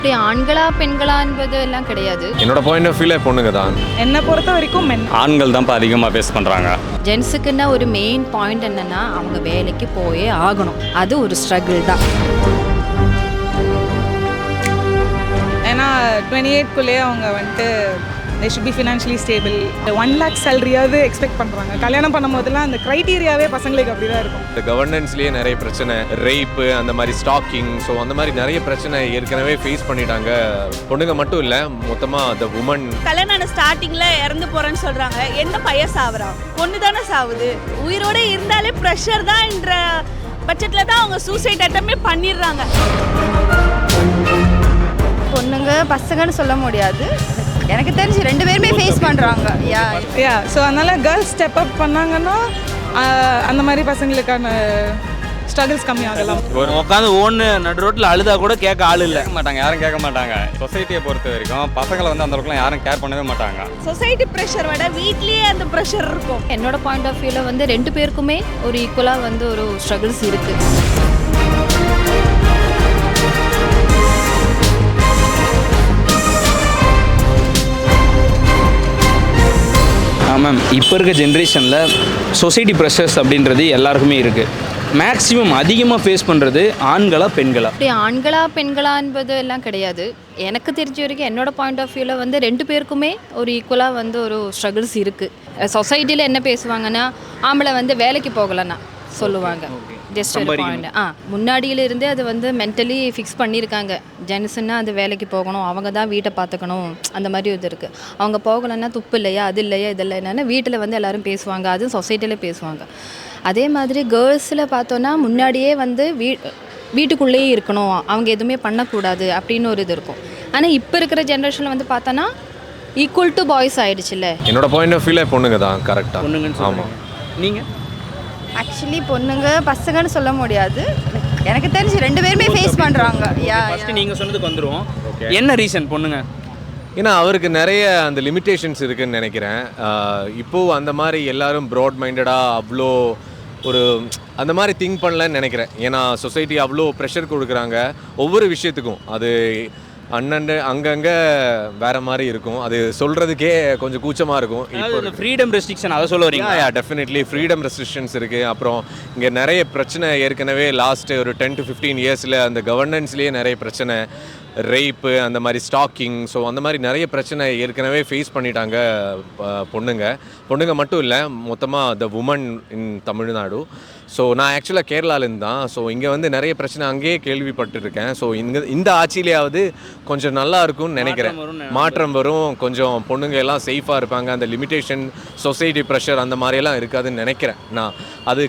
இப்படி ஆண்களா பெண்களா என்பது எல்லாம் கிடையாது. என்னோட பாயிண்ட் ஆஃப் வியூல பொண்ணுங்க தான். என்னை பொறுத்த வரைக்கும் ஆண்கள் தான் அதிகமாக ஃபேஸ் பண்ணுறாங்க. ஜென்ஸுக்குன்னா ஒரு மெயின் பாயிண்ட் என்னன்னா அவங்க வேலைக்கு போயே ஆகணும். அது ஒரு ஸ்ட்ரகிள் தான். ஏன்னா 28க்குள்ளேயே அவங்க வந்துட்டு they should be financially stable. 1 lakh சேலரியாவது expect பண்ணுறாங்க. கல்யாணம் பண்ணும் போதெல்லாம் அந்த க்ரைட்டீரியாவே பசங்களுக்கு அப்படி தான் இருக்கும். இந்த கவர்னன்ஸ்லேயே நிறைய பிரச்சனை, ரேப்பு, அந்த மாதிரி ஸ்டாக்கிங், ஸோ அந்த மாதிரி நிறைய பிரச்சனை ஏற்கனவே ஃபேஸ் பண்ணிட்டாங்க. பொண்ணுங்க மட்டும் இல்லை, மொத்தமாக த உமன். கல்யாணம் ஸ்டார்டிங்கில் இறந்து போகிறேன்னு சொல்கிறாங்க. எந்த பையன் சாவுறான்? பொண்ணு தானே சாவுது. உயிரோட இருந்தாலே ப்ரெஷர் தான் என்ற பட்சத்தில் தான் அவங்க சூசைட் அட்டமே பண்ணிடுறாங்க. பொண்ணுங்க பசங்கன்னு சொல்ல முடியாது, எனக்கு தெரிஞ்சு 2 பேருமே ஃபேஸ் பண்ணுறாங்க. யா ஸோ அதனால் கேர்ள்ஸ் ஸ்டெப் அப் பண்ணாங்கன்னா அந்த மாதிரி பசங்களுக்கான ஸ்ட்ரகிள்ஸ் கம்மியாகலாம். உட்காந்து ஓன்னு நடு ரோட்டில் அழுதா கூட கேட்க ஆள் இல்லை மாட்டாங்க, யாரும் கேட்க மாட்டாங்க. சொசைட்டியை பொறுத்த வரைக்கும் பசங்களை வந்து அந்த அளவுக்குலாம் யாரும் கேர் பண்ணவே மாட்டாங்க. சொசைட்டி ப்ரெஷர் விட வீட்லேயே அந்த ப்ரெஷர் இருக்கும். என்னோட பாயிண்ட் ஆஃப் வியூவில் வந்து 2 பேருக்குமே ஒரு ஈக்குவலாக வந்து ஒரு ஸ்ட்ரகிள்ஸ் இருக்குது. மேம், இப்போ இருக்க ஜென்ரேஷனில் சொசைட்டி ப்ரெஷர்ஸ் அப்படின்றது எல்லாருக்குமே இருக்குது. மேக்ஸிமம் அதிகமாக ஃபேஸ் பண்ணுறது ஆண்களா பெண்களா? இப்படி ஆண்களா பெண்களா என்பது எல்லாம் கிடையாது. எனக்கு தெரிஞ்ச வரைக்கும் என்னோட பாயிண்ட் ஆஃப் வியூவில் வந்து 2 பேருக்குமே ஒரு ஈக்குவலாக வந்து ஒரு ஸ்ட்ரகிள்ஸ் இருக்குது. சொசைட்டியில் என்ன பேசுவாங்கன்னா, ஆம்பளை வந்து வேலைக்கு போகலன்னா சொல்லுவாங்க. ஜஸ்ட் ஒரு பாயிண்ட். முன்னாடியிலிருந்தே அது வந்து மென்டலி ஃபிக்ஸ் பண்ணியிருக்காங்க. ஜென்ஸுன்னா அது வேலைக்கு போகணும், அவங்க தான் வீட்டை பார்த்துக்கணும், அந்த மாதிரி இது இருக்குது. அவங்க போகலைன்னா துப்பு இல்லையா, அது இல்லையா, இது இல்லை என்னென்னா வீட்டில் வந்து எல்லோரும் பேசுவாங்க, அதுவும் சொசைட்டியில் பேசுவாங்க. அதே மாதிரி கேர்ள்ஸில் பார்த்தோன்னா முன்னாடியே வந்து வீட்டுக்குள்ளேயே இருக்கணும், அவங்க எதுவுமே பண்ணக்கூடாது அப்படின்னு ஒரு இது இருக்கும். ஆனால் இப்போ இருக்கிற ஜென்ரேஷனில் வந்து பார்த்தோன்னா ஈக்குவல் டு பாய்ஸ் ஆகிடுச்சுல்ல. என்னோட பாயிண்ட் ஆஃப் வியூல பொண்ணுங்க தான் கரெக்டாக. பொண்ணுங்கன்னு ஆமாம். நீங்கள் ஆக்சுவலி பொண்ணுங்க பசங்கன்னு சொல்ல முடியாது, எனக்கு தெரிஞ்சு 2 பேருமே ஃபேஸ் பண்ணுறாங்க. ஃபஸ்ட்டு நீங்கள் சொன்னதுக்கு வந்துடுவோம். என்ன ரீசன் பொண்ணுங்க? ஏன்னா அவருக்கு நிறைய அந்த லிமிட்டேஷன்ஸ் இருக்குதுன்னு நினைக்கிறேன். இப்போது அந்த மாதிரி எல்லாரும் ப்ராட் மைண்டடாக அவ்வளோ ஒரு அந்த மாதிரி திங்க் பண்ணலன்னு நினைக்கிறேன். ஏன்னா சொசைட்டி அவ்வளோ ப்ரெஷர் கொடுக்குறாங்க ஒவ்வொரு விஷயத்துக்கும். அது அங்கங்கே வேறு மாதிரி இருக்கும். அது சொல்கிறதுக்கே கொஞ்சம் கூச்சமாக இருக்கும். இப்போ ஃப்ரீடம் ரெஸ்ட்ரிக்ஷன் அதை சொல்ல வரீங்க? டெஃபினெட்லி ஃப்ரீடம் ரெஸ்ட்ரிக்ஷன்ஸ் இருக்குது. அப்புறம் இங்கே நிறைய பிரச்சனை ஏற்கனவே லாஸ்ட்டு ஒரு 10 to 15 இயர்ஸில் அந்த கவர்னன்ஸ்லேயே நிறைய பிரச்சனை, ரேப்பு, அந்த மாதிரி ஸ்டாக்கிங், ஸோ அந்த மாதிரி நிறைய பிரச்சனை ஏற்கனவே ஃபேஸ் பண்ணிட்டாங்க பொண்ணுங்க மட்டும் இல்லை, மொத்தமாக the women in Tamil Nadu. So நான் ஆக்சுவலாக கேரளாலேருந்து தான். ஸோ இங்கே வந்து நிறைய பிரச்சனை அங்கேயே கேள்விப்பட்டிருக்கேன். ஸோ இந்த ஆட்சியிலேயாவது கொஞ்சம் நல்லா இருக்கும்னு நினைக்கிறேன். மாற்றம் வரும், கொஞ்சம் பொண்ணுங்க எல்லாம் சேஃபாக இருப்பாங்க, அந்த லிமிட்டேஷன், சொசைட்டி ப்ரெஷர் அந்த மாதிரியெல்லாம் இருக்காதுன்னு நினைக்கிறேன். நான் அது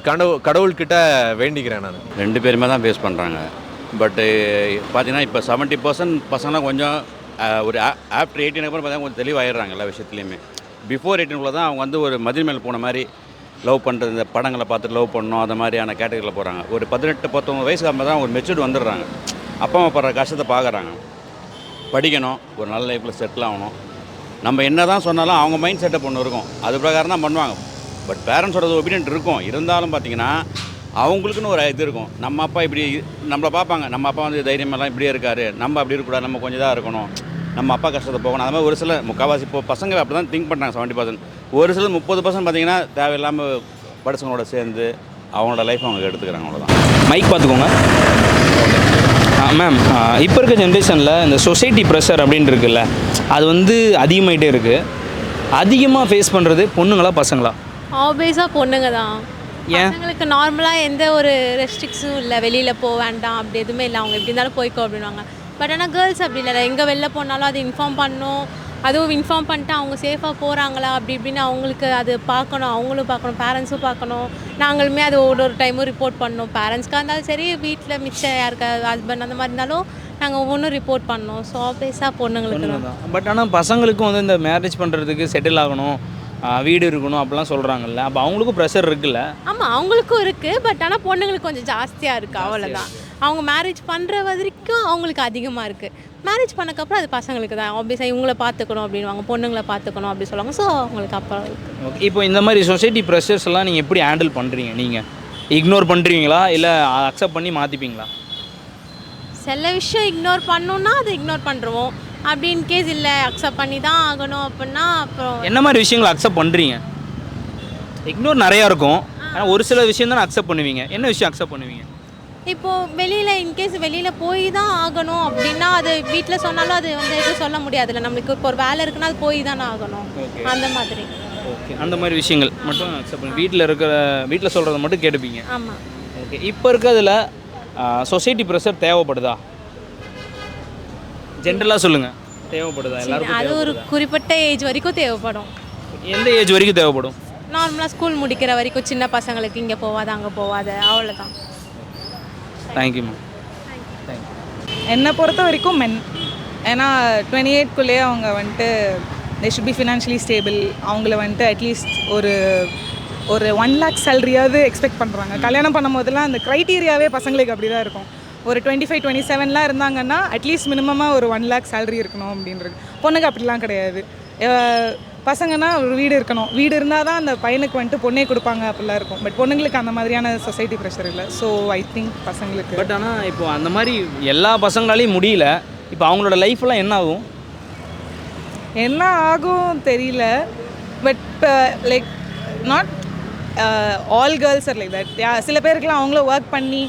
கடவுள்கிட்ட வேண்டிக்கிறேன். நான் 2 பேருமே தான் ஃபேஸ் பண்ணுறாங்க. பட்டு பார்த்தீங்கன்னா இப்போ 70% பசங்களாம் கொஞ்சம் ஒரு ஆஃப்டர் 18 அப்புறம் பார்த்தீங்கன்னா கொஞ்சம் தெளிவாகிடுறாங்க எல்லா விஷயத்துலையுமே. பிஃபோர் 18 தான் அவங்க வந்து ஒரு மதில் மேல் போன மாதிரி லவ் பண்ணுறது, இந்த படங்களை பார்த்துட்டு லவ் பண்ணணும், அந்த மாதிரியான கேட்டகரியில் போகிறாங்க. ஒரு 18-19 வயசுக்கு அப்புறம் தான் ஒரு மெச்சூர்டு வந்துடுறாங்க. அப்பா அம்மா படுற கஷ்டத்தை பார்க்குறாங்க. படிக்கணும், ஒரு நல்ல லைஃப்பில் செட்டில் ஆகணும். நம்ம என்ன தான் சொன்னாலும் அவங்க மைண்ட் செட்டப் ஒன்று இருக்கும், அது பிரகாரம் தான் பண்ணுவாங்க. பட் பேரண்ட்ஸோட ஒப்பீனியன் இருக்கும். இருந்தாலும் பார்த்தீங்கன்னா அவங்களுக்குன்னு ஒரு இது இருக்கும். நம்ம அப்பா இப்படி நம்மளை பார்ப்பாங்க, நம்ம அப்பா வந்து தைரியமெல்லாம் இப்படியே இருக்கார், நம்ம அப்படி இருக்கக்கூடாது, நம்ம கொஞ்சம் தான் இருக்கணும், நம்ம அப்பா கஷ்டத்தை போகணும். அது மாதிரி ஒரு சில முக்கால்வாசி இப்போ பசங்க அப்படி தான் திங்க் பண்ணுறாங்க. 70%. ஒரு சில 30% பார்த்தீங்கன்னா தேவையில்லாமல் படிச்சவங்களோட சேர்ந்து அவங்களோட லைஃப் அவங்க எடுத்துக்கிறாங்க. அவ்வளோதான். மைக் பார்த்துக்கோங்க மேம். இப்போ இருக்க ஜென்ரேஷனில் இந்த சொசைட்டி ப்ரெஷர் அப்படின்னு இருக்குல்ல, அது வந்து அதிகமாகிட்டே இருக்குது. அதிகமாக ஃபேஸ் பண்ணுறது பொண்ணுங்களா பசங்களா? ஆப்வியஸாக பொண்ணுங்க தான். ஏன்? பசங்களுக்கு நார்மலாக எந்த ஒரு ரெஸ்ட்ரிக்ஸும் இல்லை, வெளியில் போக வேண்டாம் அப்படி எதுவுமே இல்லை, அவங்க எப்படி இருந்தாலும் போய்க்கோ அப்படின்வாங்க. பட் ஆனால் கேர்ள்ஸ் அப்படி இல்லை, எங்கே வெளில போனாலும் அது இன்ஃபார்ம் பண்ணணும், அதுவும் இன்ஃபார்ம் பண்ணிட்டு அவங்க சேஃபாக போகிறாங்களா அப்படி இப்படின்னு அவங்களுக்கு அது பார்க்கணும், அவங்களும் பார்க்கணும், பேரண்ட்ஸும் பார்க்கணும், நாங்களுமே அது ஒரு டைமும் ரிப்போர்ட் பண்ணணும். பேரண்ட்ஸ்க்காக இருந்தாலும் சரி, வீட்டில் மிச்சம் யாருக்கா ஹஸ்பண்ட் அந்த மாதிரி இருந்தாலும் நாங்கள் ஒவ்வொன்றும் ரிப்போர்ட் பண்ணோம். ஸோ ஆப்வியஸாக பொண்ணுங்களுக்கு தான். பட் ஆனால் பசங்களுக்கும் வந்து இந்த மேரேஜ் பண்ணுறதுக்கு செட்டில் ஆகணும், வீடு இருக்கணும் அப்படிலாம் சொல்கிறாங்கல்ல, அப்போ அவங்களுக்கும் ப்ரெஷர் இருக்குல்ல? ஆமாம், அவங்களுக்கும் இருக்குது. பட் ஆனால் பொண்ணுங்களுக்கு கொஞ்சம் ஜாஸ்தியாக இருக்குது, அவ்வளோதான். அவங்க மேரேஜ் பண்ணுற வரைக்கும் அவங்களுக்கு அதிகமாக இருக்குது. மேரேஜ் பண்ணக்கப்புறம் அது பசங்களுக்கு தான். ஆப்வியஸாக இவங்கள பார்த்துக்கணும் அப்படின்வாங்க, பொண்ணுங்களை பார்த்துக்கணும் அப்படி சொல்லுவாங்க. ஸோ அவங்களுக்கு அப்புறம் ஓகே. இப்போ இந்த மாதிரி சொசைட்டி ப்ரெஷர்ஸ் எல்லாம் நீங்கள் எப்படி ஹேண்டில் பண்ணுறீங்க? நீங்கள் இக்னோர் பண்ணுறீங்களா இல்லை அக்செப்ட் பண்ணி மாற்றிப்பீங்களா? சில விஷயம் இக்னோர் பண்ணோன்னா அதை இக்னோர் பண்ணுறோம். அப்படி இன்கேஸ் இல்லை அக்செப்ட் பண்ணி தான் ஆகணும் அப்படின்னா அப்புறம் என்ன மாதிரி விஷயங்களை அக்செப்ட் பண்ணுறீங்க? இக்னோர் நிறையா இருக்கும், ஆனால் ஒரு சில விஷயம் தான் அக்செப்ட் பண்ணுவீங்க. என்ன விஷயம் அக்செப்ட் பண்ணுவீங்க? இப்போது வெளியில் இன்கேஸ் வெளியில் போய் தான் ஆகணும் அப்படின்னா அது வீட்டில் சொன்னாலும் அது வந்து எதுவும் சொல்ல முடியாதுல்ல. நம்மளுக்கு இப்போ ஒரு வேலை இருக்குன்னா அது போய் தானே ஆகணும். அந்த மாதிரி. ஓகே, அந்த மாதிரி விஷயங்கள் மட்டும் அக்செப்ட் பண்ணி வீட்டில் சொல்கிறத மட்டும் கேட்டுப்பீங்க. ஆமாம். ஓகே, இப்போ இருக்கிறதுல சொசைட்டி ப்ரெஷர் தேவைப்படுதா? ஜென்ரலாக சொல்லுங்கள், தேவைப்படுதா எல்லாருக்கும்? அது ஒரு குறிப்பிட்ட ஏஜ் வரைக்கும் தேவைப்படும். எந்த ஏஜ் வரைக்கும் தேவைப்படும்? நார்மலாக ஸ்கூல் முடிக்கிற வரைக்கும் சின்ன பசங்களுக்கு இங்கே போகாத அங்கே போகாத அவ்வளோதான். தேங்க்யூ. என்னை பொறுத்த வரைக்கும் மென். ஏன்னா 28க்குள்ளேயே அவங்க வந்துட்டு they should be financially stable. அவங்கள வந்துட்டு அட்லீஸ்ட் ஒரு 1 lakh சேலரியாவது எக்ஸ்பெக்ட் பண்ணுறாங்க. கல்யாணம் பண்ணும் போதெல்லாம் அந்த க்ரைட்டீரியாவே பசங்களுக்கு அப்படி தான் இருக்கும். ஒரு 25-27 இருந்தாங்கன்னா அட்லீஸ்ட் மினிமமாக ஒரு 1 lakh சேலரி இருக்கணும் அப்படின்றது. பொண்ணுக்கு அப்படிலாம் கிடையாது. பசங்கன்னா ஒரு வீடு இருக்கணும், வீடு இருந்தால் தான் அந்த பையனுக்கு வந்துட்டு பொண்ணே கொடுப்பாங்க அப்படிலாம் இருக்கும். பட் பொண்ணுங்களுக்கு அந்த மாதிரியான சொசைட்டி ப்ரெஷர் இல்லை. ஸோ ஐ திங்க் பசங்களுக்கு பட் ஆனால் இப்போ அந்த மாதிரி எல்லா பசங்களாலையும் முடியல. இப்போ அவங்களோட லைஃப்லாம் என்ன ஆகும்? என்ன ஆகும் தெரியல. But like not all girls are like that. சில பேருக்குலாம் அவங்களும் ஒர்க் பண்ணி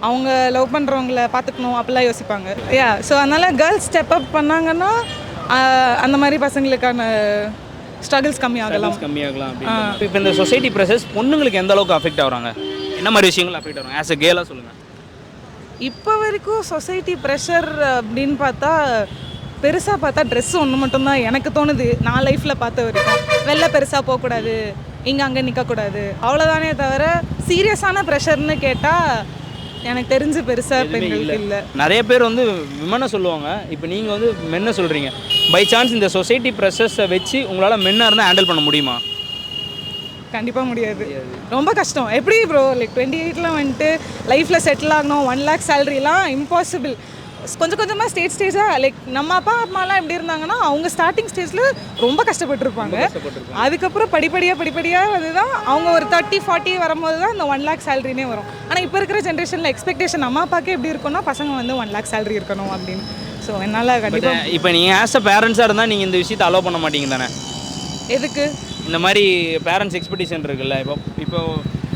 அவங்க லவ் பண்ணுறவங்கள பார்த்துக்கணும் அப்படிலாம் யோசிப்பாங்க. ஸோ அதனால் கேர்ள்ஸ் ஸ்டெப் அப் பண்ணாங்கன்னா அந்த மாதிரி பசங்களுக்கான ஸ்ட்ரகிள்ஸ் கம்மியாகலாம். இப்போ இந்த சொசைட்டி ப்ரெஷர்ஸ் பொண்ணுங்களுக்கு எந்த அளவுக்கு அஃபெக்ட் ஆகுறாங்க? என்ன மாதிரி விஷயங்கள் அஃபெக்ட் ஆகுறாங்க ஆஸ் அ கேர்ளாக சொல்லுங்கள். இப்போ வரைக்கும் சொசைட்டி ப்ரெஷர் அப்படின்னு பார்த்தா பெருசாக பார்த்தா ட்ரெஸ் ஒன்று மட்டும்தான் எனக்கு தோணுது. நான் லைஃப்பில் பார்த்த வரைக்கும் வெளில பெருசாக போகக்கூடாது, இங்கே அங்கே நிற்கக்கூடாது, அவ்வளோதானே தவிர சீரியஸான ப்ரெஷர்னு கேட்டால் எனக்கு தெரிஞ்சு பெருசாக பெண்களுக்கு இல்லை. நிறைய பேர் வந்து விமனை சொல்லுவாங்க, இப்போ நீங்கள் வந்து மென்னை சொல்கிறீங்க. பை சான்ஸ் இந்த சொசைட்டி ப்ரெஷர்ஸை வச்சு உங்களால் மென்னாக இருந்தால் ஹேண்டில் பண்ண முடியுமா? கண்டிப்பாக முடியாது, ரொம்ப கஷ்டம். எப்படி ப்ரோ லைக் 28ல் வந்துட்டு லைஃப்பில் செட்டில் ஆகணும், 1 lakh சேலரிலாம் இம்பாசிபிள். கொஞ்சம் கொஞ்சமாக ஸ்டேஜாக லைக் நம்ம அப்பா அம்மாலாம் எப்படி இருந்தாங்கன்னா அவங்க ஸ்டார்டிங் ஸ்டேஜில் ரொம்ப கஷ்டப்பட்டுருப்பாங்க. அதுக்கப்புறம் படிப்படியாக வந்து தான் அவங்க ஒரு 30-40 வரும்போது தான் இந்த 1 lakh சேலரினே வரும். ஆனால் இப்போ இருக்கிற ஜென்ரேஷனில் எக்ஸ்பெக்டேஷன் அம்மா அப்பாக்கே எப்படி இருக்குன்னா பசங்க வந்து 1 lakh சேலரி இருக்கணும் அப்படின்னு. ஸோ என்னால் கண்டிப்பாக. இப்போ நீங்கள் ஆஸ் அ பேரண்ட்ஸாக இருந்தால் நீங்கள் இந்த விஷயத்தை அலோவ் பண்ண மாட்டீங்க தானே? எதுக்கு? இந்த மாதிரி பேரண்ட்ஸ் எக்ஸ்பெக்டேஷன் இருக்குல்ல, இப்போ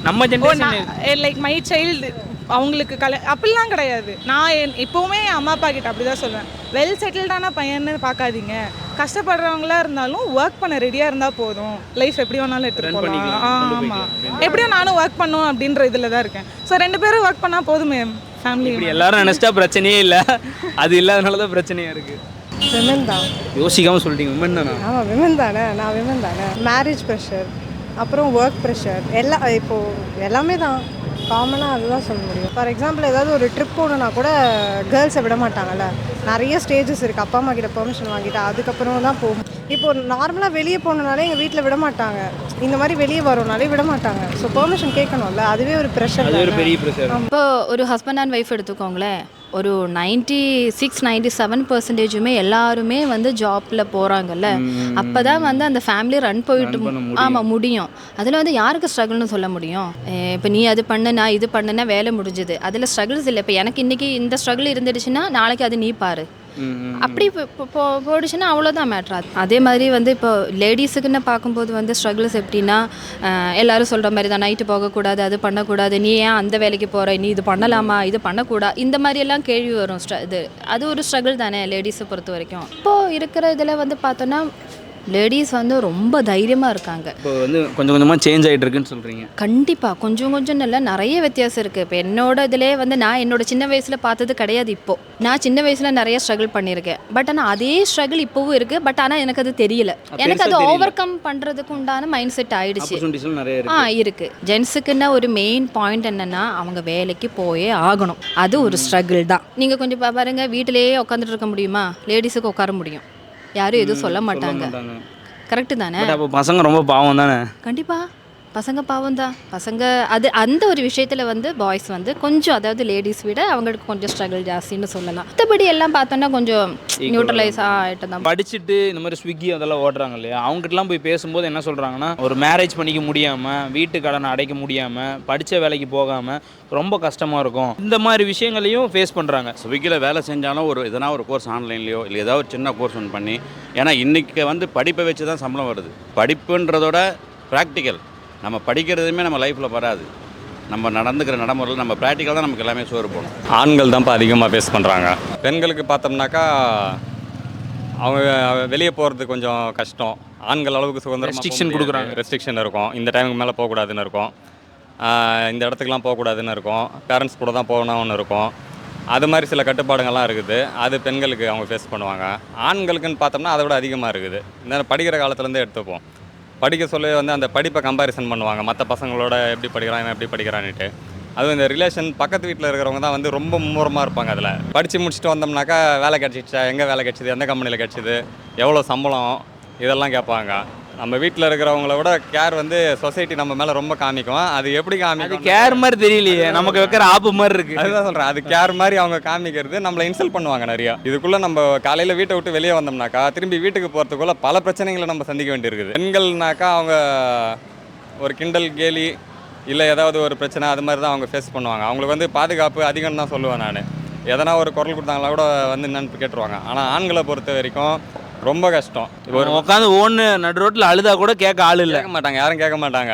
நம்ம ஜென்ரேஷன் லைக் மை சைல்டு அவங்களுக்கு அப்படிலாம் கிடையாது. நான் இப்போவுமே அம்மா அப்பா கிட்ட அப்படி தான் சொல்லுவேன், வெல் செட்டில்டான பையன்னு பார்க்காதீங்க, கஷ்டப்படுறவங்களா இருந்தாலும் ஒர்க் பண்ண ரெடியாக இருந்தால் போதும், லைஃப் எப்படி வேணாலும் எடுத்துகிட்டு போகலாம். ஆமாம், எப்படியும் நானும் ஒர்க் பண்ணுவோம் அப்படின்ற இதில் தான் இருக்கேன். ஸோ 2 பேரும் ஒர்க் பண்ணால் போதுமே ஃபேமிலி. இப்படி எல்லாரும் நினச்சிட்டா பிரச்சனையே இல்லை, அது இல்லாதனால தான் பிரச்சனையாக இருக்குது. விமன் தான். யோசிக்காமல் சொல்லிட்டீங்க, விமன் தானே? ஆமாம் விமன் தானே, நான் விமன் தானே. மேரேஜ் ப்ரெஷர், அப்புறம் ஒர்க் ப்ரெஷர், எல்லாம் இப்போது எல்லாமே தான் காமனாக அதுதான் சொல்ல முடியும். ஃபார் எக்ஸாம்பிள் ஏதாவது ஒரு ட்ரிப் போகணுன்னா கூட கேர்ள்ஸை விட மாட்டாங்கல்ல, நிறைய ஸ்டேஜஸ் இருக்குது. அப்பா அம்மா கிட்ட பெர்மிஷன் வாங்கிட்டு அதுக்கப்புறம் தான் போகும். இப்போது நார்மலாக வெளியே போகணுனாலே எங்கள் வீட்டில் விட மாட்டாங்க, இந்த மாதிரி வெளியே வரோனாலே விட மாட்டாங்க. ஸோ பெர்மிஷன் கேட்கணும்ல, அதுவே ஒரு ப்ரெஷர், அது ஒரு பெரிய ப்ரெஷர். இப்போ ஒரு ஹஸ்பண்ட் அண்ட் ஒய்ஃப் எடுத்துக்கோங்களேன், ஒரு 96-97% எல்லாருமே வந்து ஜாப்பில் போகிறாங்கல்ல, அப்போ தான் வந்து அந்த ஃபேமிலி ரன் போயிட்டு ஆமாம் முடியும். அதில் வந்து யாருக்கு ஸ்ட்ரகிள்னு சொல்ல முடியும்? இப்போ நீ அது பண்ண நான் இது பண்ணுனா வேலை முடிஞ்சுது, அதில் ஸ்ட்ரகிள்ஸ் இல்லை. இப்போ எனக்கு இன்றைக்கி இந்த ஸ்ட்ரகிள் இருந்துடுச்சுன்னா நாளைக்கு அது நீ பாரு, அப்படி போயிடுச்சுன்னா அவ்வளோதான் மேட்ரு. அதே மாதிரி வந்து இப்போ லேடிஸுக்குன்னு பார்க்கும்போது வந்து ஸ்ட்ரகிள்ஸ் எப்படின்னா, எல்லோரும் சொல்கிற மாதிரி தான், நைட்டு போகக்கூடாது, அது பண்ணக்கூடாது, நீ ஏன் அந்த வேலைக்கு போகிற, நீ இது பண்ணலாமா, இது பண்ணக்கூடாது, இந்த மாதிரியெல்லாம் கேள்வி வரும். அது ஒரு ஸ்ட்ரகிள் தானே லேடிஸை பொறுத்த வரைக்கும். இப்போது இருக்கிற இதில் வந்து பார்த்தோன்னா லேடிஸ் வந்து ரொம்ப தைரியமாக இருக்காங்க. இப்போ வந்து கொஞ்சம் கொஞ்சமாக சேஞ்ச் ஆகிட்டு இருக்குன்னு சொல்கிறீங்க? கண்டிப்பாக, கொஞ்சம் இல்லை, நிறைய வித்தியாசம் இருக்குது. இப்போ என்னோட இதிலே வந்து நான் என்னோட சின்ன வயசில் பார்த்தது கிடையாது. இப்போது நான் சின்ன வயசில் நிறைய ஸ்ட்ரகிள் பண்ணியிருக்கேன், பட் ஆனால் அதே ஸ்ட்ரகிள் இப்போவும் இருக்குது. பட் ஆனால் எனக்கு அது தெரியல, எனக்கு அது ஓவர் கம் பண்ணுறதுக்கு உண்டான மைண்ட் செட் ஆகிடுச்சு. இருக்குது. ஜென்ஸுக்குன்னா ஒரு மெயின் பாயிண்ட் என்னென்னா, அவங்க வேலைக்கு போயே ஆகணும், அது ஒரு ஸ்ட்ரகிள் தான். நீங்கள் கொஞ்சம் பாருங்கள், வீட்டிலேயே உட்காந்துட்டு இருக்க முடியுமா? லேடிஸுக்கு உட்கார முடியும், யாரும் எதுவும் சொல்ல மாட்டாங்க. கரெக்டு தானே? அப்போ பசங்க ரொம்ப பாவம் தானே? கண்டிப்பாக பசங்க பாவம் தான். பசங்க அது அந்த ஒரு விஷயத்தில் வந்து பாய்ஸ் வந்து கொஞ்சம், அதாவது லேடிஸ் விட அவங்களுக்கு கொஞ்சம் ஸ்ட்ரகிள் ஜாஸ்தின்னு சொல்லலாம். மற்றபடி எல்லாம் பார்த்தோன்னா கொஞ்சம் நியூட்ரலைஸ் ஆகிட்டு தான். படிச்சுட்டு இந்த மாதிரி ஸ்விக்கி அதெல்லாம் ஓடுறாங்க இல்லையா, அவங்ககிட்டலாம் போய் பேசும்போது என்ன சொல்கிறாங்கன்னா, ஒரு மேரேஜ் பண்ணிக்க முடியாமல், வீட்டு கடனை அடைக்க முடியாமல், படித்த வேலைக்கு போகாமல் ரொம்ப கஷ்டமாக இருக்கும். இந்த மாதிரி விஷயங்களையும் ஃபேஸ் பண்ணுறாங்க. ஸ்விக்கியில் வேலை செஞ்சாலும் எதனா ஒரு கோர்ஸ் ஆன்லைன்லேயோ இல்லை ஏதாவது ஒரு சின்ன கோர்ஸ் ஒன்று பண்ணி, ஏன்னா இன்றைக்கி வந்து படிப்பை வச்சு தான் சம்பளம் வருது. படிப்புன்றதோட ப்ராக்டிக்கல், நம்ம படிக்கிறதுமே நம்ம லைஃப்பில் வராது. நம்ம நடந்துக்கிற நடைமுறையில் நம்ம ப்ராக்டிக்கல் தான் நமக்கு எல்லாமே சோறு போகணும். ஆண்கள் தான்ப்பா அதிகமாக ஃபேஸ் பண்ணுறாங்க. பெண்களுக்கு பார்த்தோம்னாக்கா அவங்க வெளியே போகிறது கொஞ்சம் கஷ்டம். ஆண்கள் அளவுக்கு சுதந்திரம் ரெஸ்ட்ரிக்ஷன் கொடுக்குறாங்க. ரெஸ்ட்ரிக்ஷன் இருக்கும். இந்த டைமுக்கு மேலே போகக்கூடாதுன்னு இருக்கும், இந்த இடத்துக்குலாம் போகக்கூடாதுன்னு இருக்கும், பேரண்ட்ஸ் கூட தான் போகணும்னு இருக்கும். அது மாதிரி சில கட்டுப்பாடுகள்லாம் இருக்குது. அது பெண்களுக்கு அவங்க ஃபேஸ் பண்ணுவாங்க. ஆண்களுக்குன்னு பார்த்தோம்னா அதை விட அதிகமாக இருக்குது. இந்த படிக்கிற காலத்துலேருந்தே எடுத்துப்போம். படிக்க சொல்லி வந்து அந்த படிப்பை கம்பேரிசன் பண்ணுவாங்க, மற்ற பசங்களோட எப்படி படிக்கிறான் எப்படி படிக்கிறான்னுட்டு. அதுவும் இந்த ரிலேஷன் பக்கத்து வீட்டில் இருக்கிறவங்க தான் வந்து ரொம்ப மும்முரமாக இருப்பாங்க. அதில் படித்து முடிச்சுட்டு வந்தோம்னாக்கா வேலை கிடச்சிச்சா, எங்கே வேலை கிடச்சிது, எந்த கம்பெனியில் கிடச்சிது, எவ்வளோ சம்பளம், இதெல்லாம் கேட்பாங்க. நம்ம வீட்டில் இருக்கிறவங்கள விட கேர் வந்து சொசைட்டி நம்ம மேலே ரொம்ப காமிக்கும். அது எப்படி காமிக்கும், கேர் மாதிரி தெரியலையே, நமக்கு வைக்கிற ஆப்பு மாதிரி இருக்குது. அதுதான் சொல்கிறேன், அது கேர் மாதிரி அவங்க காமிக்கிறது. நம்மளை இன்சல்ட் பண்ணுவாங்க நிறையா. இதுக்குள்ளே நம்ம காலையில் வீட்டை விட்டு வெளியே வந்தோம்னாக்கா திரும்பி வீட்டுக்கு போகிறதுக்குள்ளே பல பிரச்சனைகளை நம்ம சந்திக்க வேண்டியிருக்குது. பெண்கள்னாக்கா அவங்க ஒரு கிண்டல் கேலி இல்லை ஏதாவது ஒரு பிரச்சனை அது மாதிரி தான் அவங்க ஃபேஸ் பண்ணுவாங்க. அவங்களுக்கு வந்து பாதுகாப்பு அதிகம் தான் சொல்லுவேன் நான். எதனா ஒரு குரல் கொடுத்தாங்களா கூட வந்து என்னன்னு கேட்டுருவாங்க. ஆனால் ஆண்களை பொறுத்த வரைக்கும் ரொம்ப கஷ்டம். ஒரு உட்காந்து ஓன்னு நடு ரோட்டில் அழுதா கூட கேட்க ஆள் இல்லை, கேட்க மாட்டாங்க, யாரும் கேட்க மாட்டாங்க.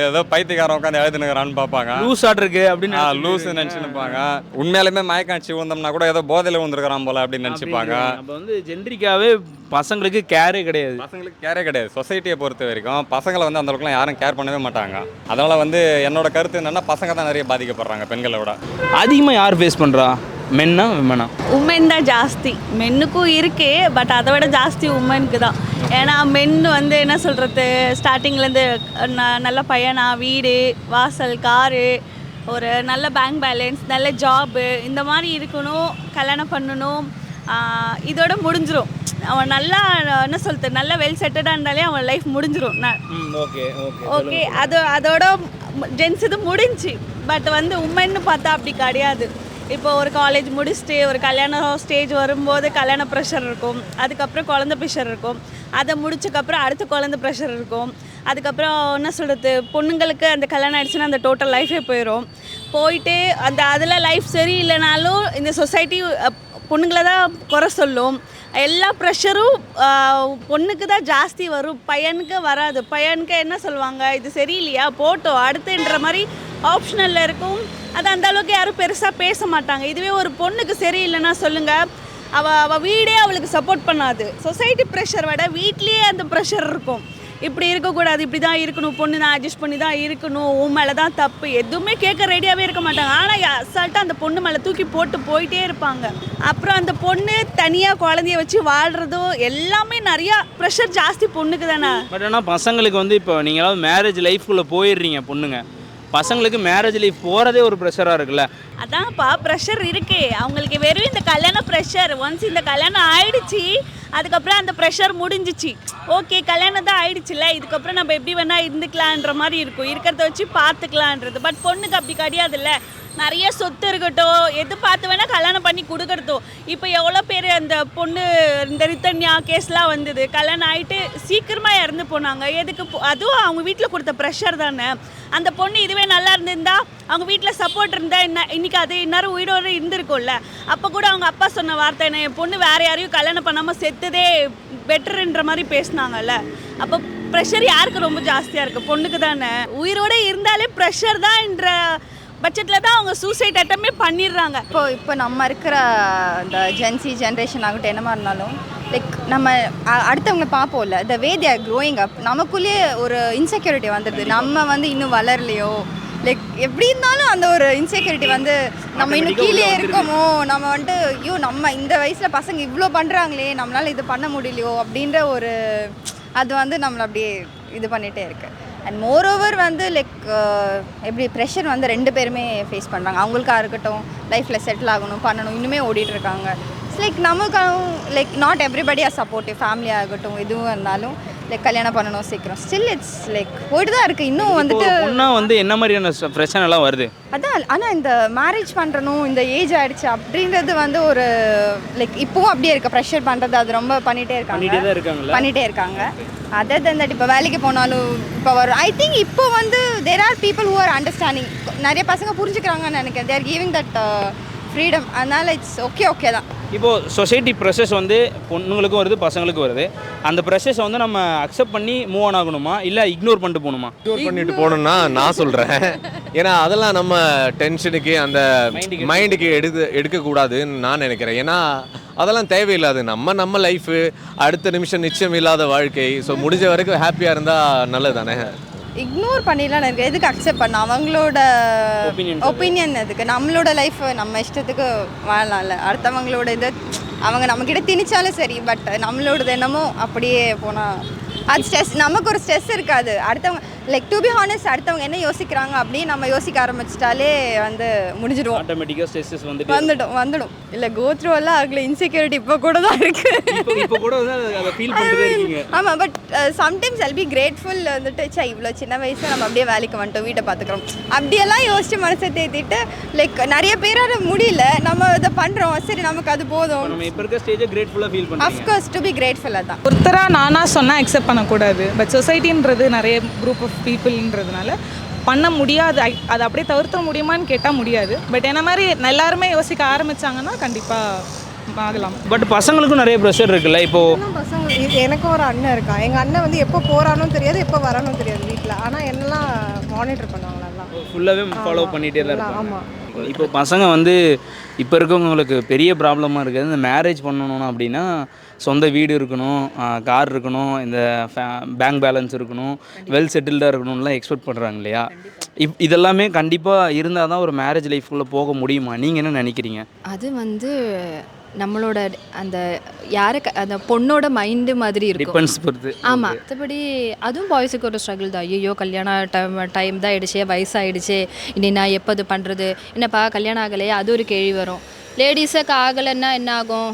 ஏதோ பைத்தியக்காரன் உட்காந்து எழுதுனுக்கிறான்னு பார்ப்பாங்க, லூஸ் ஆட்ருக்கு அப்படின்னு லூஸ் நினச்சிருப்பாங்க. உண்மையாலுமே மயக்காட்சி விழுந்தோம்னா கூட ஏதோ போதையில் விழுந்துருக்கிறான் போல அப்படின்னு நினச்சிப்பாங்க. அப்போ வந்து ஜென்ரிக்காவே பசங்களுக்கு கேரே கிடையாது. பசங்களுக்கு கேரே கிடையாது. சொசைட்டியை பொறுத்த வரைக்கும் பசங்களை வந்து அந்த அளவுக்குலாம் யாரும் கேர் பண்ணவே மாட்டாங்க. அதனால் வந்து என்னோட கருத்து என்னென்னா பசங்க தான் நிறைய பாதிக்கப்படுறாங்க பெண்களை விட. அதிகமாக யார் ஃபேஸ் பண்ணுறா, மென்னா விமனா? உமன் தான் ஜாஸ்தி. மென்னுக்கும் இருக்கே, பட் அதை விட ஜாஸ்தி உமனுக்கு தான். ஏன்னா மென் வந்து என்ன சொல்கிறது, ஸ்டார்டிங்லேருந்து நல்ல பையனா, வீடு வாசல் காரு, ஒரு நல்ல பேங்க் பேலன்ஸ், நல்ல ஜாபு, இந்த மாதிரி இருக்கணும், கல்யாணம் பண்ணணும், இதோட முடிஞ்சிடும். அவன் நல்லா என்ன சொல்கிறது, நல்லா வெல் செட்டடாக இருந்தாலே அவன் லைஃப் முடிஞ்சிடும். ஓகே அதோட ஜென்ஸ் இது முடிஞ்சு. பட் வந்து உமன்னு பார்த்தா அப்படி கிடையாது. இப்போ ஒரு காலேஜ் முடிச்சுட்டு ஒரு கல்யாணம் ஸ்டேஜ் வரும்போது கல்யாண ப்ரெஷர் இருக்கும், அதுக்கப்புறம் குழந்தை ப்ரெஷர் இருக்கும், அதை முடிச்சக்கப்புறம் அடுத்த குழந்தை ப்ரெஷர் இருக்கும், அதுக்கப்புறம் என்ன சொல்கிறது, பொண்ணுங்களுக்கு அந்த கல்யாணம் ஆகிடுச்சுன்னா அந்த டோட்டல் லைஃபே போயிட்டு அதில் லைஃப் சரி இல்லைனாலும் இந்த சொசைட்டி பொண்ணுங்களை தான் குறை சொல்லும். எல்லா ப்ரெஷரும் பொண்ணுக்கு தான் ஜாஸ்தி வரும், பையனுக்கு வராது. பையனுக்கு என்ன சொல்லுவாங்க, இது சரியில்லையா போட்டோம் அடுத்துன்ற மாதிரி ஆப்ஷனலில் இருக்கும். அது அந்த அளவுக்கு யாரும் பெருசாக பேச மாட்டாங்க. இதுவே ஒரு பொண்ணுக்கு சரியில்லைன்னா சொல்லுங்கள், அவள் வீடே அவளுக்கு சப்போர்ட் பண்ணாது. சொசைட்டி ப்ரெஷர் விட வீட்லேயே அந்த ப்ரெஷர் இருக்கும். இப்படி இருக்கக்கூடாது, இப்படி தான் இருக்கணும், பொண்ணு தான் அட்ஜஸ்ட் பண்ணி தான் இருக்கணும், உன் மேலே தான் தப்பு, எதுவுமே கேட்க ரெடியாகவே இருக்க மாட்டாங்க. ஆனால் அசால்ட்டாக அந்த பொண்ணு மேலே தூக்கி போட்டு போயிட்டே இருப்பாங்க. அப்புறம் அந்த பொண்ணு தனியாக குழந்தைய வச்சு வாழ்கிறதும் எல்லாமே நிறையா ப்ரெஷர் ஜாஸ்தி பொண்ணுக்கு தானே. பட் ஆனால் பசங்களுக்கு வந்து இப்போ நீங்களாவது மேரேஜ் லைஃப்குள்ளே போயிடுறீங்க, பொண்ணுங்க பசங்களுக்கு மேரேஜ் லைஃப் போகிறதே ஒரு ப்ரெஷராக இருக்குல்ல. அதான்ப்பா ப்ரெஷர் இருக்கே அவங்களுக்கு. வெறும் இந்த கல்யாணம் ப்ரெஷர், ஒன்ஸ் இந்த கல்யாணம் ஆயிடுச்சு அதுக்கப்புறம் அந்த ப்ரெஷர் முடிஞ்சிச்சு. ஓகே கல்யாணம் தான் ஆயிடுச்சுல்ல, இதுக்கப்புறம் நம்ம எப்படி வேணால் இருந்துக்கலான்ற மாதிரி இருக்கும், இருக்கிறத வச்சு பார்த்துக்கலான்றது. பட் பொண்ணுக்கு அப்படி கிடையாதுல்ல. நிறைய சொத்து இருக்கட்டும், எது பார்த்து வேணால் கல்யாணம் பண்ணி கொடுக்கறதும். இப்போ எவ்வளோ பேர் அந்த பொண்ணு இந்த ரித்தன்யா கேஸ்லாம் வந்தது, கல்யாணம் ஆகிட்டு சீக்கிரமாக இறந்து போனாங்க. எதுக்கு? அதுவும் அவங்க வீட்டில் கொடுத்த ப்ரெஷர் தானே. அந்த பொண்ணு இதுவே நல்லா இருந்திருந்தா, அவங்க வீட்டில் சப்போர்ட் இருந்தால் இன்றைக்கி அது இன்னும் உயிரோடு இருந்திருக்கும்ல. அப்போ கூட அவங்க அப்பா சொன்ன வார்த்தை என்ன, என் பொண்ணு வேறு யாரையும் கல்யாணம் பண்ணாமல் செத்துதே பெட்டருன்ற மாதிரி பேசினாங்கல்ல. அப்போ ப்ரெஷர் யாருக்கு ரொம்ப ஜாஸ்தியாக இருக்குது? பொண்ணுக்கு தானே. உயிரோடு இருந்தாலே ப்ரெஷர் தான் என்ற பட்சத்தில் தான் அவங்க சூசைட் அட்டமே பண்ணிடுறாங்க. இப்போ நம்ம இருக்கிற இந்த ஜென்சி ஜென்ரேஷன் ஆகட்டும், என்னமா இருந்தாலும் லைக் நம்ம அடுத்தவங்களை பார்ப்போம்ல, த வே தே ஆர் க்ரோயிங் அப், நமக்குள்ளேயே ஒரு இன்செக்யூரிட்டி வந்துடுது. நம்ம வந்து இன்னும் வளரலையோ, லைக் எப்படி இருந்தாலும் அந்த ஒரு இன்செக்யூரிட்டி வந்து நம்ம இன்னும் கீழே இருக்கோமோ, நம்ம வந்துட்டு ஐயோ நம்ம இந்த வயசில் பசங்க இவ்வளோ பண்ணுறாங்களே, நம்மளால் இது பண்ண முடியலையோ அப்படின்ற ஒரு அது வந்து நம்மளை அப்படியே இது பண்ணிகிட்டே இருக்குது. அண்ட் மோரோவர் வந்து லைக் எப்படி ப்ரெஷர் வந்து 2 பேருமே ஃபேஸ் பண்ணுறாங்க. அவங்களுக்காக இருக்கட்டும், லைஃப்பில் செட்டில் ஆகணும், பண்ணணும், இன்னுமே ஓடிட்டுருக்காங்க. இட்ஸ் லைக் நமக்காகவும் like not everybody are supportive, ஃபேமிலியாக இருக்கட்டும் எதுவும் இருந்தாலும் லைக் கல்யாணம் பண்ணணும் சீக்கிரம். ஸ்டில் இட்ஸ் லைக் போயிட்டு தான் இருக்குது. இன்னும் வந்துட்டு பொண்ணா வந்து என்ன மாதிரியான பிரச்சனைலாம் வருது? அதான், ஆனால் இந்த மேரேஜ் பண்ணுறணும், இந்த ஏஜ் ஆகிடுச்சு அப்படின்றது வந்து ஒரு லைக் இப்போவும் அப்படியே இருக்க ப்ரெஷர் பண்ணுறது, அது ரொம்ப பண்ணிகிட்டே இருக்காங்க. அதர் தென் தட் இப்போ வேலைக்கு போனாலும் இப்போ வரும். ஐ திங்க் இப்போ வந்து there are people who are understanding. நிறைய பசங்க புரிஞ்சுக்கிறாங்கன்னு நினைக்கிறேன். They're giving that freedom. அதனால் இட்ஸ் ஓகே தான். இப்போது சொசைட்டி ப்ரெஷர்ஸ் வந்து பொண்ணுங்களுக்கும் வருது, பசங்களுக்கும் வருது. அந்த ப்ரெஷர்ஸை வந்து நம்ம அக்செப்ட் பண்ணி மூவ் ஆன் ஆகணுமா, இல்லை இக்னோர் பண்ணிட்டு போகணுமா? இக்னோர் பண்ணிட்டு போகணும்னா நான் சொல்கிறேன். ஏன்னா அதெல்லாம் நம்ம டென்ஷனுக்கு அந்த மைண்டுக்கு எடுக்கக்கூடாதுன்னு நான் நினைக்கிறேன். ஏன்னா அதெல்லாம் தேவையில்லாது. நம்ம லைஃபு, அடுத்த நிமிஷம் நிச்சயம் இல்லாத வாழ்க்கை. ஸோ முடிஞ்ச வரைக்கும் ஹாப்பியாக இருந்தால் நல்லது தானே. இக்னோர் பண்ணிடலாம் எனக்கு. எதுக்கு அக்செப்ட் பண்ண? அவங்களோட ஒப்பீனியன் எதுக்கு? நம்மளோட லைஃப் நம்ம இஷ்டத்துக்கு வாழலாம்ல. அடுத்தவங்களோட இது அவங்க நம்மக்கிட்ட திணிச்சாலும் சரி, பட் நம்மளோடது என்னமோ அப்படியே போனால் அது ஸ்ட்ரெஸ். நமக்கு ஒரு ஸ்ட்ரெஸ் இருக்காது. அடுத்தவங்க லைக் டு பி ஹானஸ்ட், அடுத்தவங்க என்ன யோசிக்கிறாங்க அப்படின்னு நம்ம யோசிக்க ஆரம்பிச்சிட்டாலே வந்து முடிஞ்சிடுவோம். ஆட்டோமேட்டிக்காக ஸ்ட்ரெஸ்ஸஸ் வந்துடும். இல்லை கோத்ரூ எல்லாம் ஆகல, இன்செக்யூரிட்டி இப்போ கூட தான் இருக்குது. இப்போ கூட அதை ஃபீல் பண்ணிட்டு இருக்கீங்க. ஆமாம், but sometimes I'll be grateful. வந்துட்டு இவ்வளோ சின்ன வயசில் நம்ம அப்படியே வேலைக்கு வந்துட்டோம், வீட்டை பார்த்துக்கிறோம், அப்படியெல்லாம் யோசிச்சு மனசை தேத்திட்டு லைக் நிறைய பேரால் முடியல, நம்ம இதை பண்ணுறோம், சரி நமக்கு அது போதும். நம்ம இப்போ இருக்க ஸ்டேஜை கிரேட்ஃபுல்லாக ஃபீல் பண்ணுறோம். அஃப்கோர்ஸ் டு பி கிரேட்ஃபுல்லாக தான். ஒருத்தராக நானாக சொன்னால் அக்செப்ட் பண்ணக்கூடாது. பட் சொசைட்டின்றது நிறைய குரூப் ஆஃப் பீப்புள்ன்றதுனால பண்ண முடியாது. அதை அப்படியே தவிர்த்த முடியுமான்னு கேட்டால் முடியாது. பட் என்ன மாதிரி எல்லாருமே யோசிக்க ஆரம்பித்தாங்கன்னா கண்டிப்பாக ஆகலாம். பட் பசங்களுக்கும் நிறைய ப்ரெஷர் இருக்குல்ல. இப்போது பசங்க எனக்கும் ஒரு அண்ணன் இருக்கான். எங்கள் அண்ணன் வந்து எப்போ போகிறானும் தெரியாது, எப்போ வரணும் தெரியாது வீட்டில். ஆனால் என்னெல்லாம் மானிட்டர் பண்ணுவாங்க நல்லா, ஃபுல்லாகவே ஃபாலோ பண்ணிகிட்டே தான் இருப்பாங்க. ஆமாம். இப்போ பசங்க வந்து இப்போ இருக்கவங்களுக்கு பெரிய ப்ராப்ளமாக இருக்குது. இந்த மேரேஜ் பண்ணணும் அப்படின்னா சொந்த வீடு இருக்கணும், கார் இருக்கணும், இந்த பேங்க் பேலன்ஸ் இருக்கணும், வெல் செட்டில்டாக இருக்கணும்லாம் எக்ஸ்பெக்ட் பண்ணுறாங்க இல்லையா? இதெல்லாமே கண்டிப்பாக இருந்தால் தான் ஒரு மேரேஜ் லைஃப்குள்ளே போக முடியுமா? நீங்கள் என்ன நினைக்கிறீங்க? அது வந்து நம்மளோட அந்த அந்த பொண்ணோட மைண்டு மாதிரி இருக்கும். டிபெண்ட்ஸ் பொறுத்து. ஆமாம். மற்றபடி அதுவும் பாய்ஸுக்கு ஒரு ஸ்ட்ரகிள் தான். ஐயோ கல்யாண டைம் தான் ஆகிடுச்சே, வயசாகிடுச்சு, இனி நான் எப்போ இது பண்ணுறது, என்னப்பா கல்யாணம் ஆகலையே, அது ஒரு கேள்வி வரும். லேடிஸுக்கு ஆகலைன்னா என்ன ஆகும்?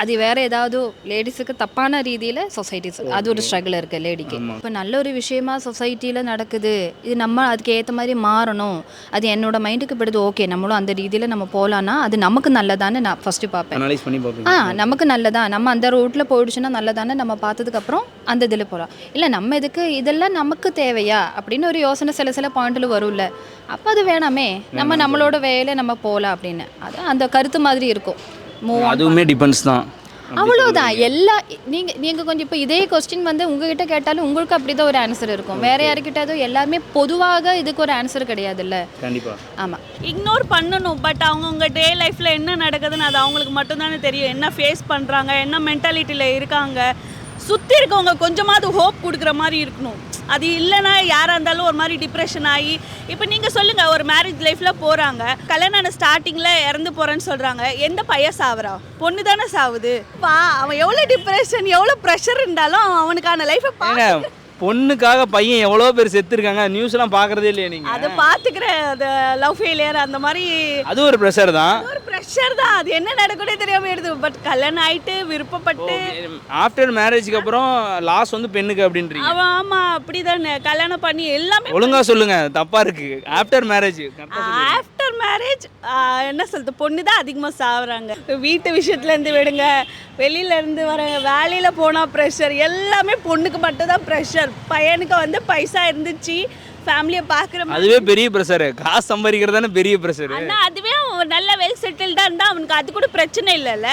அது வேறு ஏதாவது லேடிஸுக்கு தப்பான ரீதியில் சொசைட்டிஸ் அது ஒரு ஸ்ட்ரகிள் இருக்குது லேடிக்கு. இப்போ நல்ல ஒரு விஷயமா சொசைட்டியில் நடக்குது, இது நம்ம அதுக்கு ஏற்ற மாதிரி மாறணும், அது என்னோட மைண்டுக்கு படுது, ஓகே நம்மளும் அந்த ரீதியில் நம்ம போகலான்னா அது நமக்கு நல்லதான்னு நான் ஃபஸ்ட்டு பார்ப்பேன். அனலைஸ் பண்ணி பார்ப்பேன். நமக்கு நல்லதா, நம்ம அந்த ரோட்டில் போயிடுச்சுன்னா நல்லதானே நம்ம பார்த்ததுக்கப்புறம் அந்த இதில் போகலாம். இல்லை நம்ம இதுக்கு இதெல்லாம் நமக்கு தேவையா அப்படின்னு ஒரு யோசனை சில பாயிண்டில் வரும்ல, அப்போ அது வேணாமே, நம்மளோட வேலை நம்ம போகலாம் அப்படின்னு. அது அந்த கருத்து மாதிரி இருக்கும். அதுவுமே டிபெண்ட்ஸ் தான். அவ்வளோதான். நீங்கள் கொஞ்சம் இப்போ இதே கொஸ்டின் வந்து உங்ககிட்ட கேட்டாலும் உங்களுக்கு அப்படி தான் ஒரு ஆன்சர் இருக்கும். வேற யாருக்கிட்டதோ எல்லாருமே பொதுவாக இதுக்கு ஒரு ஆன்சர் கிடையாதுல்ல. கண்டிப்பாக. ஆமாம், இக்னோர் பண்ணணும். பட் அவங்கவுங்க டே லைஃப்பில் என்ன நடக்குதுன்னு அது அவங்களுக்கு மட்டும்தானே தெரியும். என்ன ஃபேஸ் பண்ணுறாங்க, என்ன மென்டாலிட்டியில் இருக்காங்க. சுற்றி இருக்கவங்க கொஞ்சமாவது ஹோப் கொடுக்குற மாதிரி இருக்கணும். அது இல்லைன்னா யாராக இருந்தாலும் ஒரு மாதிரி டிப்ரெஷன் ஆகி, இப்போ நீங்கள் சொல்லுங்கள், ஒரு மேரேஜ் லைஃப்பில் போகிறாங்க, கல்யாணம் ஸ்டார்டிங்கில் இறந்து போகிறேன்னு சொல்கிறாங்க, எந்த பையன் சாவுறா? பொண்ணு தானே சாவுது. அவன் எவ்வளோ டிப்ரெஷன் எவ்வளோ ப்ரெஷர் இருந்தாலும் அவனுக்கான லைஃப்பை பொண்ணுக்காக பையன் எவ்வளோ பேர் செத்துருக்காங்க, நியூஸ்லாம் பார்க்குறதே இல்லையா நீங்கள்? அதை பார்த்துக்கிறேன். அது லவ் ஃபெயிலியர் அந்த மாதிரி அது ஒரு ப்ரெஷர் தான். ஒரு ப்ரெஷர் தான். அது என்ன நடக்குதே தெரியாமல் எடுத்து. பட் கல்யாணம் ஆகிட்டு விருப்பப்பட்டு ஆஃப்டர் மேரேஜுக்கு அப்புறம் லாஸ் வந்து பெண்ணுக்கு அப்படின்றீங்க? ஆமாம், அப்படி தானே. கல்யாணம் பண்ணி எல்லாமே ஒழுங்காக சொல்லுங்கள், தப்பாக இருக்குது. ஆஃப்டர் மேரேஜ் என்ன சொல்றது, பொண்ணு தான் அதிகமாக சாகுறாங்க. வீட்டு விஷயத்துலேருந்து விடுங்க, வெளியிலேருந்து வர வேலையில் போனால் ப்ரெஷர், எல்லாமே பொண்ணுக்கு மட்டும் தான் ப்ரெஷர். பையனுக்கு வந்து பைசா இருந்துச்சு, ஃபேமிலியை பார்க்குற அதுவே பெரிய ப்ரெஷரு. காசு சம்பாதிக்கிறது தானே பெரிய ப்ரெஷரு. ஆனால் அதுவே நல்ல வெல் செட்டில்டாக இருந்தால் அவனுக்கு அது கூட பிரச்சனை இல்லைல்ல.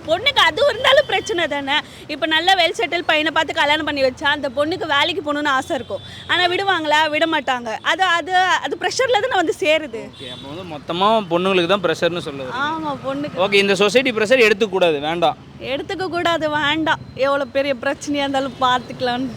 பொண்ணுக்கு அது இருந்தாலும் பிரச்சனை தானே. இப்போ நல்ல வெல் செட்டில் பையனை பார்த்து கல்யாணம் பண்ணி வச்சா அந்த பொண்ணுக்கு வேலைக்கு போகணுன்னு ஆசை இருக்கும். ஆனால் விடுவாங்களா? விட மாட்டாங்க. அது அது அது ப்ரெஷரில் தானே வந்து சேருது. அப்போ வந்து மொத்தமாக பொண்ணுங்களுக்கு தான் ப்ரெஷர்னு சொல்லுது. ஆமாம், பொண்ணுக்கு. ஓகே, இந்த சொசைட்டி ப்ரெஷர் எடுத்துக்கூடாது, வேண்டாம். எடுத்துக்க கூடாது, வேண்டாம். எவ்வளோ பெரிய பிரச்சனையாக இருந்தாலும் பார்த்துக்கலான்னு.